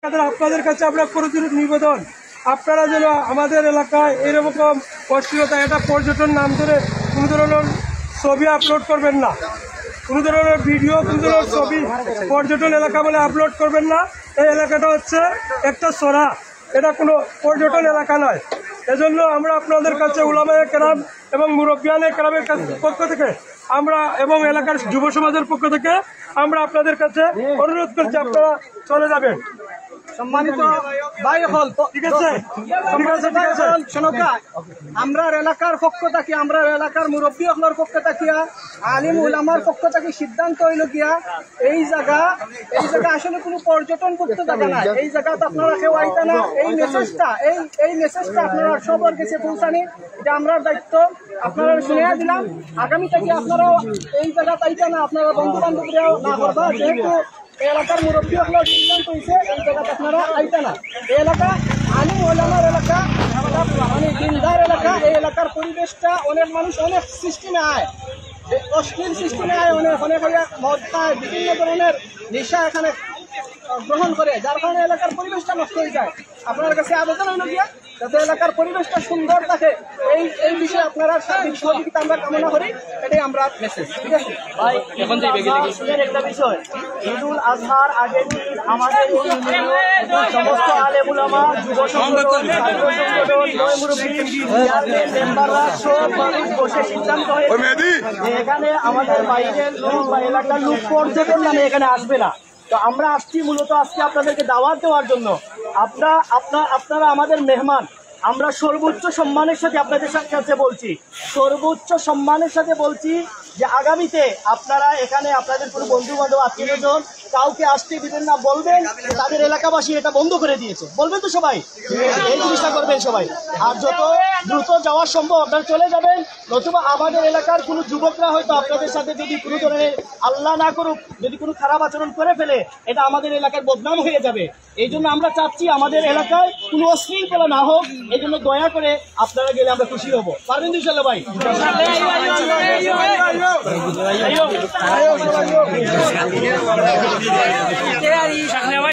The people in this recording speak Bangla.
আপনাদের কাছে আমরা করজোড়ে নিবেদন, আপনারা যেন আমাদের এলাকায় এরকম অশ্লীলতা, এটা পর্যটন নাম ধরে কোনো ধরনের ছবি আপলোড করবেন না, কোনো ধরনের ভিডিও, কোনো ধরনের ছবি পর্যটন এলাকা বলে আপলোড করবেন না। এই এলাকাটা হচ্ছে একটা সরা, এটা কোনো পর্যটন এলাকা নয়। এজন্য আমরা আপনাদের কাছে উলামায়ে কেরাম এবং মুরব্বিয়ানে কেরামের পক্ষ থেকে আমরা এবং এলাকার যুব সমাজের পক্ষ থেকে আমরা আপনাদের কাছে অনুরোধ করছি, আপনারা চলে যাবেন। সম্মানিত ভাই হল, ঠিক আছে, আমরা এলাকার পক্ষ থাকি, আমরা এলাকার মুরব্বী হলের পক্ষ থাকিয়া আলিম উলামার পক্ষ থাকি সিদ্ধান্ত হইল গিয়া এই জায়গা আসলে কোনো পর্যটন করতে জায়গা না। এই জায়গাতে আপনারা কেউ আইতা না। এই মেসেজটা আপনারা সবার কাছে পৌঁছানি, এটা আমরা দায়িত্ব। আপনারা শুনিয়া দিলাম, আগামী থেকে আপনারাও এই জায়গাতে আইতা না, আপনারা বন্ধু বান্ধবরাও না করবা। যেহেতু এলাকার মুরব্বী হলো সিদ্ধান্ত হয়েছে এই জায়গাতে আপনারা আইতা না। এই এলাকা আলিম ওলামার এলাকা, মানে দিনদার এলাকা। এই এলাকার পরিবেশটা অনেক মানুষ অনেক সিস্টেমে আয়, অশ্লীল সিস্টেমে আয়, অনেক মদ খায়, বিভিন্ন ধরনের নেশা এখানে গ্রহণ করে, যার কারণে এলাকার পরিবেশটা নষ্ট হয়ে যায়। আপনার কাছে আবেদন হইল গিয়া যাতে এলাকার পরিবেশটা সুন্দর থাকে, এই বিষয়ে আপনারা সার্বিক সহযোগিতা আমরা কামনা করি। এটাই আমরা মেসেজ। ঠিক আছে ভাই, এখন একটা বিষয়, ঈদুল আজহার আগের দিন আমাদের সমস্ত আলেম উলামা, যুব সংগঠন, ছাত্র সংগঠন, মেম্বাররা সব মানুষ বসে সিদ্ধান্ত হয়েছে এখানে আমাদের বাইরের লোক বা এলাকার লোক পর্যটন নামে এখানে আসবে না। তো আমরা আসছি মূলত আজকে আপনাদেরকে দাওয়াত দেওয়ার জন্য। আপনারা আমাদের মেহমান। আমরা সর্বোচ্চ সম্মানের সাথে আপনাদের কাছে বলছি, সর্বোচ্চ সম্মানের সাথে বলছি যে আগামীতে আপনারা এখানে আপনাদের কোনো বন্ধু বান্ধব, আত্মীয়জন কাউকে আসতে দিবেন না, বলবেন তাদের এলাকাবাসী এটা বন্ধ করে দিয়েছে, বলবেন তো সবাই, এই জিনিসটা করবেন সবাই। আর যত দ্রুত যাওয়া সম্ভব আপনারা চলে যাবেন, নতুবা আমাদের এলাকার কোনো যুবকরা হয়তো আপনাদের সাথে যদি কোনো ধরনের, আল্লাহ না করুক, যদি কোনো খারাপ আচরণ করে ফেলে, এটা আমাদের এলাকার বদনাম হয়ে যাবে। এই জন্য আমরা চাচ্ছি আমাদের এলাকায় কোনো অশৃঙ্খলা না হোক। এই জন্য দয়া করে আপনারা গেলে আমরা খুশি হব। পারবেন ইনশাআল্লাহ ভাই?